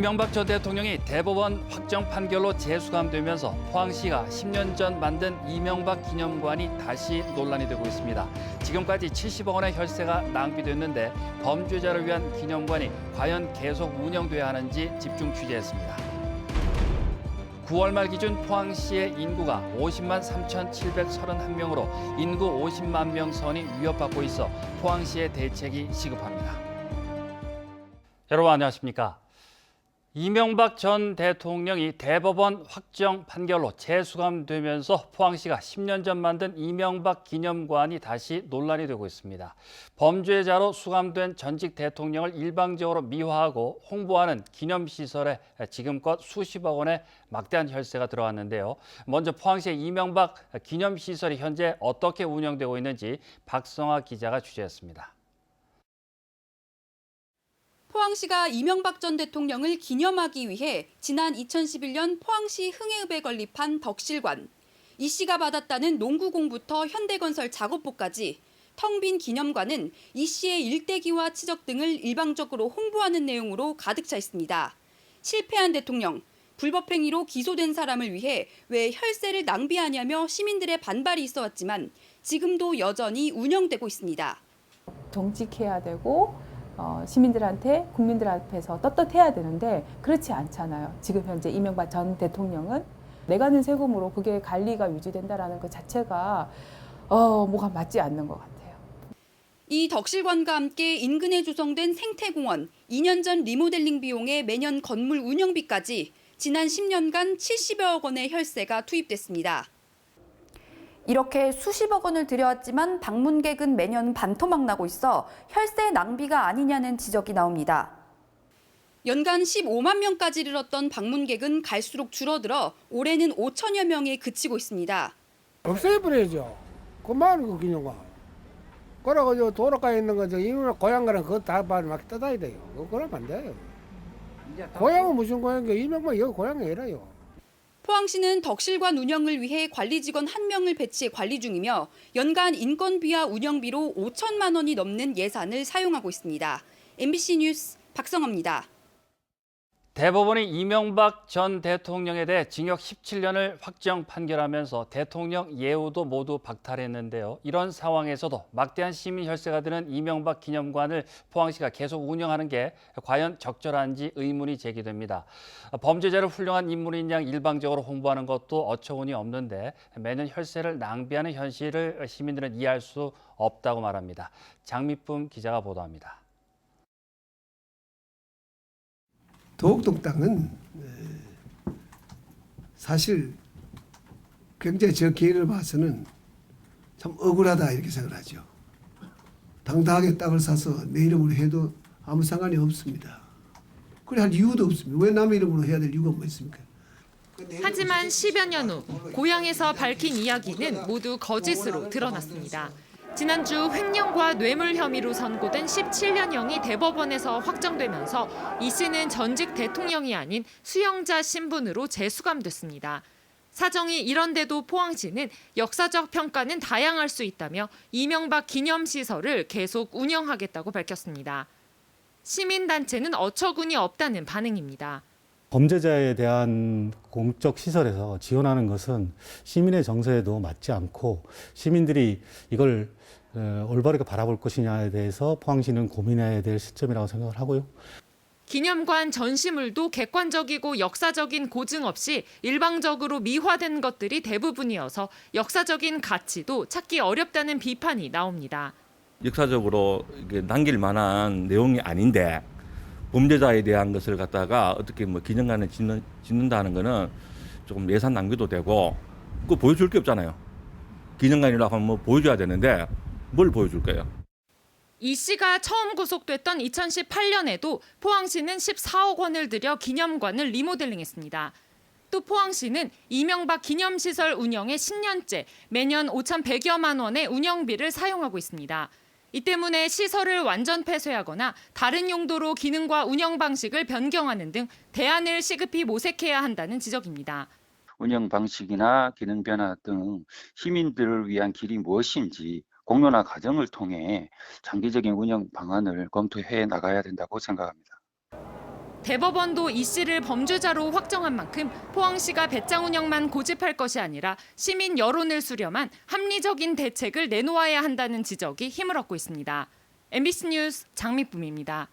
이명박 전 대통령이 대법원 확정 판결로 재수감되면서 포항시가 10년 전 만든 이명박 기념관이 다시 논란이 되고 있습니다. 지금까지 70억 원의 혈세가 낭비됐는데 범죄자를 위한 기념관이 과연 계속 운영돼야 하는지 집중 취재했습니다. 9월 말 기준 포항시의 인구가 50만 3,731명으로 인구 50만 명 선이 위협받고 있어 포항시의 대책이 시급합니다. 여러분 안녕하십니까? 이명박 전 대통령이 대법원 확정 판결로 재수감되면서 포항시가 10년 전 만든 이명박 기념관이 다시 논란이 되고 있습니다. 범죄자로 수감된 전직 대통령을 일방적으로 미화하고 홍보하는 기념시설에 지금껏 수십억 원의 막대한 혈세가 들어왔는데요. 먼저 포항시의 이명박 기념시설이 현재 어떻게 운영되고 있는지 박성아 기자가 취재했습니다. 포항시가 이명박 전 대통령을 기념하기 위해 지난 2011년 포항시 흥해읍에 건립한 덕실관. 이 씨가 받았다는 농구공부터 현대건설 작업복까지 텅 빈 기념관은 이 씨의 일대기와 치적 등을 일방적으로 홍보하는 내용으로 가득 차 있습니다. 실패한 대통령, 불법행위로 기소된 사람을 위해 왜 혈세를 낭비하냐며 시민들의 반발이 있어왔지만 지금도 여전히 운영되고 있습니다. 정직해야 되고 시민들한테 국민들 앞에서 떳떳해야 되는데 그렇지 않잖아요. 지금 현재 이명박 전 대통령은 내가는 세금으로 그게 관리가 유지된다라는 것 자체가 뭐가 맞지 않는 것 같아요. 이 덕실관과 함께 인근에 조성된 생태공원, 2년 전 리모델링 비용에 매년 건물 운영비까지 지난 10년간 70여억 원의 혈세가 투입됐습니다. 이렇게 수십억 원을 들여왔지만 방문객은 매년 반토막 나고 있어 혈세 낭비가 아니냐는 지적이 나옵니다. 연간 15만 명까지 이르렀던 방문객은 갈수록 줄어들어 올해는 5천여 명에 그치고 있습니다. 없애버려야죠. 그만 그 기념관. 그러고 도로가에 있는 거 이놈의 고향가는 그거 다 막 뜯어야 돼요. 그러면 안 돼요. 고향은 무슨 고향이야? 이명박 여기 고향이 아니라요. 포항시는 덕실관 운영을 위해 관리 직원 1명을 배치해 관리 중이며 연간 인건비와 운영비로 5천만 원이 넘는 예산을 사용하고 있습니다. MBC 뉴스 박성아입니다. 대법원이 이명박 전 대통령에 대해 징역 17년을 확정 판결하면서 대통령 예우도 모두 박탈했는데요. 이런 상황에서도 막대한 시민 혈세가 드는 이명박 기념관을 포항시가 계속 운영하는 게 과연 적절한지 의문이 제기됩니다. 범죄자를 훌륭한 인물인 양 일방적으로 홍보하는 것도 어처구니 없는데 매년 혈세를 낭비하는 현실을 시민들은 이해할 수 없다고 말합니다. 장미쁨 기자가 보도합니다. 도곡동땅은 사실 굉장히 저 기회를 봐서는 참 억울하다 이렇게 생각하죠. 당당하게 땅을 사서 내 이름으로 해도 아무 상관이 없습니다. 그래 할 이유도 없습니다. 왜 남의 이름으로 해야 될 이유가 뭐 있습니까? 하지만 10여 년 후 고향에서 밝힌 이야기는 모두 거짓으로 드러났습니다. 지난주 횡령과 뇌물 혐의로 선고된 17년형이 대법원에서 확정되면서 이 씨는 전직 대통령이 아닌 수용자 신분으로 재수감됐습니다. 사정이 이런데도 포항시는 역사적 평가는 다양할 수 있다며 이명박 기념시설을 계속 운영하겠다고 밝혔습니다. 시민단체는 어처구니 없다는 반응입니다. 범죄자에 대한 공적 시설에서 지원하는 것은 시민의 정서에도 맞지 않고 시민들이 이걸 올바르게 바라볼 것이냐에 대해서 포항시는 고민해야 될 시점이라고 생각을 하고요. 기념관 전시물도 객관적이고 역사적인 고증 없이 일방적으로 미화된 것들이 대부분이어서 역사적인 가치도 찾기 어렵다는 비판이 나옵니다. 역사적으로 남길 만한 내용이 아닌데 범죄자에 대한 것을 갖다가 어떻게 기념관을 짓는다는 거는 조금 예산 낭비도 되고 그거 보여줄 게 없잖아요. 기념관이라고 하면 보여줘야 되는데 뭘 보여줄 거예요? 이 씨가 처음 구속됐던 2018년에도 포항시는 14억 원을 들여 기념관을 리모델링했습니다. 또 포항시는 이명박 기념시설 운영에 10년째 매년 5,100여만 원의 운영비를 사용하고 있습니다. 이 때문에 시설을 완전 폐쇄하거나 다른 용도로 기능과 운영 방식을 변경하는 등 대안을 시급히 모색해야 한다는 지적입니다. 운영 방식이나 기능 변화 등 시민들을 위한 길이 무엇인지 공론화 과정을 통해 장기적인 운영 방안을 검토해 나가야 된다고 생각합니다. 대법원도 이 씨를 범죄자로 확정한 만큼 포항시가 배짱 운영만 고집할 것이 아니라 시민 여론을 수렴한 합리적인 대책을 내놓아야 한다는 지적이 힘을 얻고 있습니다. MBC 뉴스 장미쁨입니다.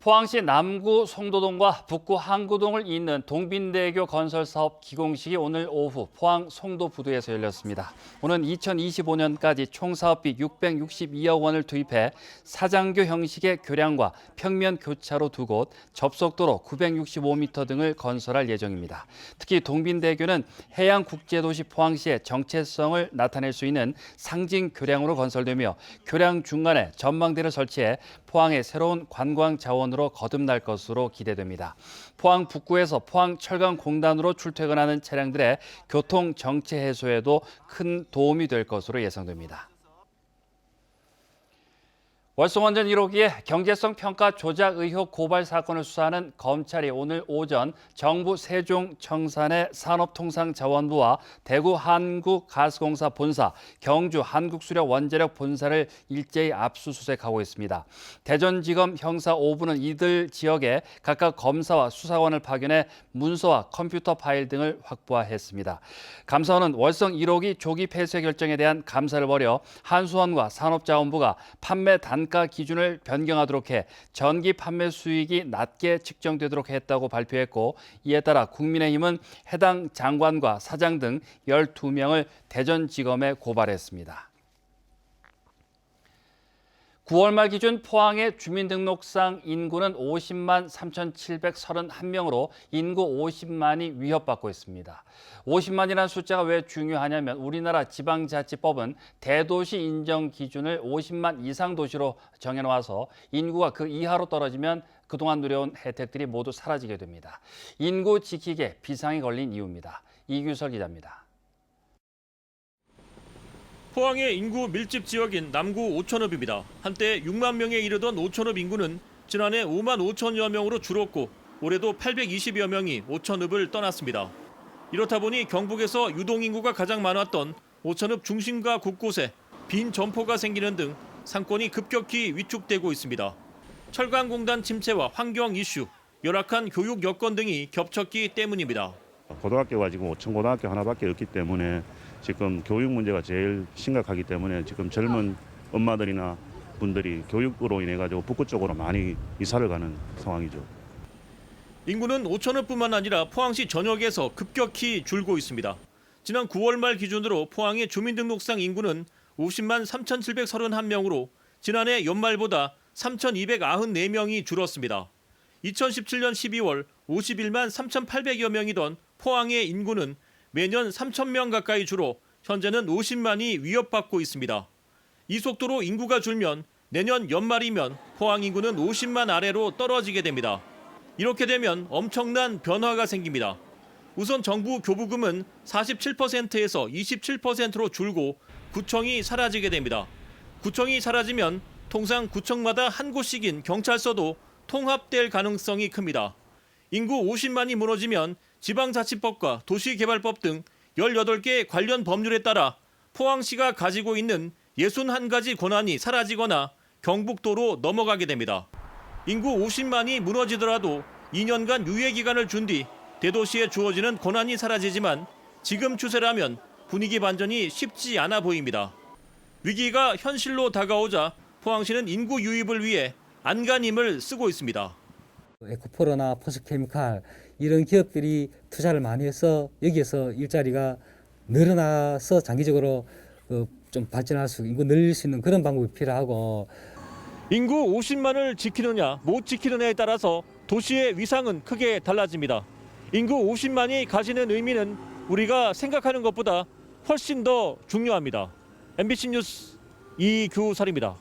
포항시 남구 송도동과 북구 항구동을 잇는 동빈대교 건설 사업 기공식이 오늘 오후 포항 송도부두에서 열렸습니다. 오는 2025년까지 총 사업비 662억 원을 투입해 사장교 형식의 교량과 평면 교차로 2곳, 접속도로 965m 등을 건설할 예정입니다. 특히 동빈대교는 해양국제도시 포항시의 정체성을 나타낼 수 있는 상징 교량으로 건설되며 교량 중간에 전망대를 설치해 포항의 새로운 관광 자원으로 거듭날 것으로 기대됩니다. 포항 북구에서 포항철강공단으로 출퇴근하는 차량들의 교통 정체 해소에도 큰 도움이 될 것으로 예상됩니다. 월성원전 1호기의 경제성 평가 조작 의혹 고발 사건을 수사하는 검찰이 오늘 오전 정부 세종청산의 산업통상자원부와 대구 한국가스공사 본사, 경주 한국수력원자력 본사를 일제히 압수수색하고 있습니다. 대전지검 형사 5부는 이들 지역에 각각 검사와 수사관을 파견해 문서와 컴퓨터 파일 등을 확보했습니다. 감사원은 월성 1호기 조기 폐쇄 결정에 대한 감사를 벌여 한수원과 산업자원부가 판매 단가 기준을 변경하도록 해 전기 판매 수익이 낮게 측정되도록 했다고 발표했고, 이에 따라 국민의힘은 해당 장관과 사장 등 12명을 대전지검에 고발했습니다. 9월 말 기준 포항의 주민등록상 인구는 50만 3,731명으로 인구 50만이 위협받고 있습니다. 50만이라는 숫자가 왜 중요하냐면 우리나라 지방자치법은 대도시 인정 기준을 50만 이상 도시로 정해놓아서 인구가 그 이하로 떨어지면 그동안 누려온 혜택들이 모두 사라지게 됩니다. 인구 지키기에 비상이 걸린 이유입니다. 이규설 기자입니다. 포항의 인구 밀집 지역인 남구 오천읍입니다. 한때 6만 명에 이르던 오천읍 인구는 지난해 5만 5천여 명으로 줄었고 올해도 820여 명이 오천읍을 떠났습니다. 이렇다 보니 경북에서 유동인구가 가장 많았던 오천읍 중심가 곳곳에 빈 점포가 생기는 등 상권이 급격히 위축되고 있습니다. 철강공단 침체와 환경 이슈, 열악한 교육 여건 등이 겹쳤기 때문입니다. 고등학교가 지금 오천고등학교 하나밖에 없기 때문에 지금 교육 문제가 제일 심각하기 때문에 지금 젊은 엄마들이나 분들이 교육으로 인해 가지고 북구 쪽으로 많이 이사를 가는 상황이죠. 인구는 오천읍뿐만 아니라 포항시 전역에서 급격히 줄고 있습니다. 지난 9월 말 기준으로 포항의 주민등록상 인구는 50만 3,731명으로 지난해 연말보다 3,294명이 줄었습니다. 2017년 12월 51만 3,800여 명이던 포항의 인구는 매년 3,000명 가까이 줄어 현재는 50만이 위협받고 있습니다. 이 속도로 인구가 줄면 내년 연말이면 포항 인구는 50만 아래로 떨어지게 됩니다. 이렇게 되면 엄청난 변화가 생깁니다. 우선 정부 교부금은 47%에서 27%로 줄고 구청이 사라지게 됩니다. 구청이 사라지면 통상 구청마다 한 곳씩인 경찰서도 통합될 가능성이 큽니다. 인구 50만이 무너지면 지방자치법과 도시개발법 등 18개 관련 법률에 따라 포항시가 가지고 있는 61가지 권한이 사라지거나 경북도로 넘어가게 됩니다. 인구 50만이 무너지더라도 2년간 유예기간을 준 뒤 대도시에 주어지는 권한이 사라지지만 지금 추세라면 분위기 반전이 쉽지 않아 보입니다. 위기가 현실로 다가오자 포항시는 인구 유입을 위해 안간힘을 쓰고 있습니다. 에코프로나 포스케미칼 이런 기업들이 투자를 많이 해서 여기에서 일자리가 늘어나서 장기적으로 좀 발전할 수, 인구 늘릴 수 있는 그런 방법이 필요하고, 인구 50만을 지키느냐 못 지키느냐에 따라서 도시의 위상은 크게 달라집니다. 인구 50만이 가지는 의미는 우리가 생각하는 것보다 훨씬 더 중요합니다. MBC 뉴스 이규설입니다.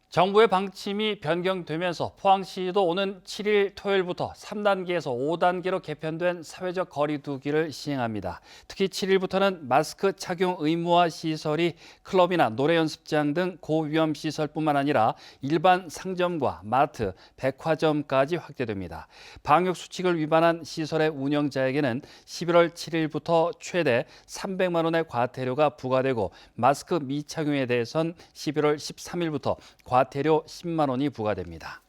정부의 방침이 변경되면서 포항시도 오는 7일 토요일부터 3단계에서 5단계로 개편된 사회적 거리 두기를 시행합니다. 특히 7일부터는 마스크 착용 의무화 시설이 클럽이나 노래 연습장 등 고위험 시설뿐만 아니라 일반 상점과 마트, 백화점까지 확대됩니다. 방역 수칙을 위반한 시설의 운영자에게는 11월 7일부터 최대 300만 원의 과태료가 부과되고 마스크 미착용에 대해선 11월 13일부터 과태료 10만 원이 부과됩니다.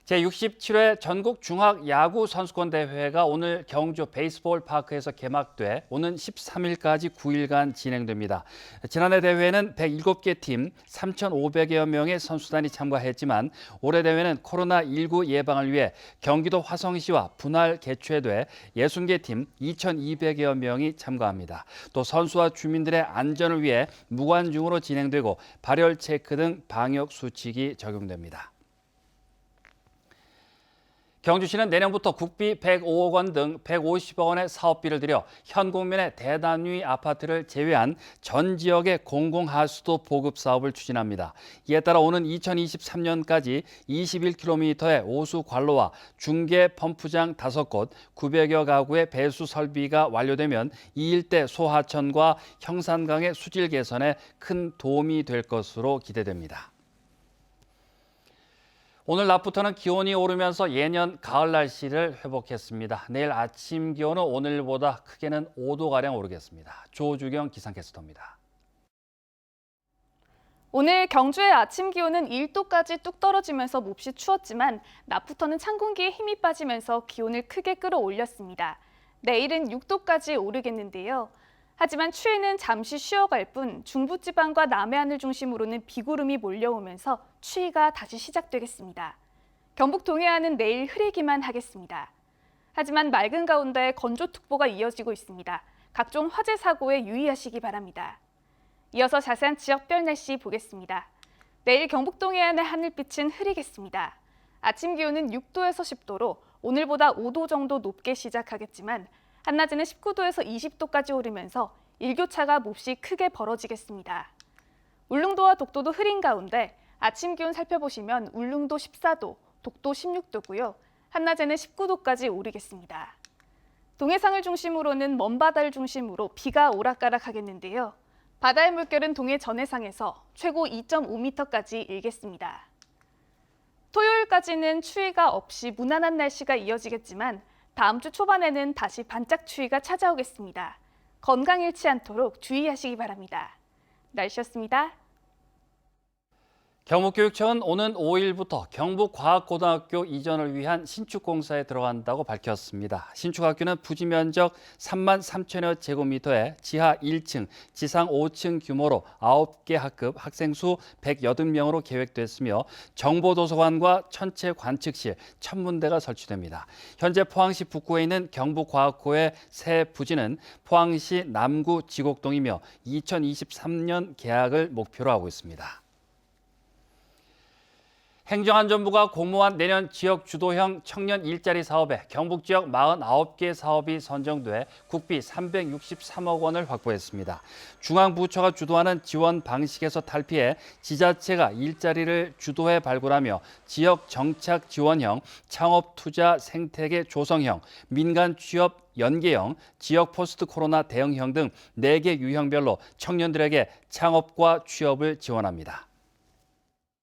제67회 전국 중학 야구 선수권 대회가 오늘 경주 베이스볼 파크에서 개막돼 오는 13일까지 9일간 진행됩니다. 지난해 대회에는 107개 팀 3,500여 명의 선수단이 참가했지만 올해 대회는 코로나19 예방을 위해 경기도 화성시와 분할 개최돼 60개 팀 2,200여 명이 참가합니다. 또 선수와 주민들의 안전을 위해 무관중으로 진행되고 발열 체크 등 방역 수칙이 적용됩니다. 경주시는 내년부터 국비 105억 원 등 150억 원의 사업비를 들여 현 국민의 대단위 아파트를 제외한 전 지역의 공공하수도 보급 사업을 추진합니다. 이에 따라 오는 2023년까지 21km의 오수 관로와 중계 펌프장 5곳, 900여 가구의 배수 설비가 완료되면 이 일대 소하천과 형산강의 수질 개선에 큰 도움이 될 것으로 기대됩니다. 오늘 낮부터는 기온이 오르면서 예년 가을 날씨를 회복했습니다. 내일 아침 기온은 오늘보다 크게는 5도가량 오르겠습니다. 조주경 기상캐스터입니다. 오늘 경주의 아침 기온은 1도까지 뚝 떨어지면서 몹시 추웠지만 낮부터는 찬 공기에 힘이 빠지면서 기온을 크게 끌어올렸습니다. 내일은 6도까지 오르겠는데요. 하지만 추위는 잠시 쉬어갈 뿐 중부지방과 남해안을 중심으로는 비구름이 몰려오면서 추위가 다시 시작되겠습니다. 경북 동해안은 내일 흐리기만 하겠습니다. 하지만 맑은 가운데 건조특보가 이어지고 있습니다. 각종 화재 사고에 유의하시기 바랍니다. 이어서 자세한 지역별 날씨 보겠습니다. 내일 경북 동해안의 하늘빛은 흐리겠습니다. 아침 기온은 6도에서 10도로 오늘보다 5도 정도 높게 시작하겠지만 한낮에는 19도에서 20도까지 오르면서 일교차가 몹시 크게 벌어지겠습니다. 울릉도와 독도도 흐린 가운데 아침 기온 살펴보시면 울릉도 14도, 독도 16도고요. 한낮에는 19도까지 오르겠습니다. 동해상을 중심으로는 먼바다를 중심으로 비가 오락가락하겠는데요. 바다의 물결은 동해 전해상에서 최고 2.5m까지 일겠습니다. 토요일까지는 추위가 없이 무난한 날씨가 이어지겠지만 다음 주 초반에는 다시 반짝 추위가 찾아오겠습니다. 건강 잃지 않도록 주의하시기 바랍니다. 날씨였습니다. 경북교육청은 오는 5일부터 경북과학고등학교 이전을 위한 신축공사에 들어간다고 밝혔습니다. 신축학교는 부지 면적 3만 3천여 제곱미터에 지하 1층, 지상 5층 규모로 9개 학급, 학생 수 180명으로 계획됐으며 정보도서관과 천체 관측실, 천문대가 설치됩니다. 현재 포항시 북구에 있는 경북과학고의 새 부지는 포항시 남구 지곡동이며 2023년 개학을 목표로 하고 있습니다. 행정안전부가 공모한 내년 지역 주도형 청년 일자리 사업에 경북 지역 49개 사업이 선정돼 국비 363억 원을 확보했습니다. 중앙부처가 주도하는 지원 방식에서 탈피해 지자체가 일자리를 주도해 발굴하며 지역 정착 지원형, 창업 투자 생태계 조성형, 민간 취업 연계형, 지역 포스트 코로나 대응형 등 4개 유형별로 청년들에게 창업과 취업을 지원합니다.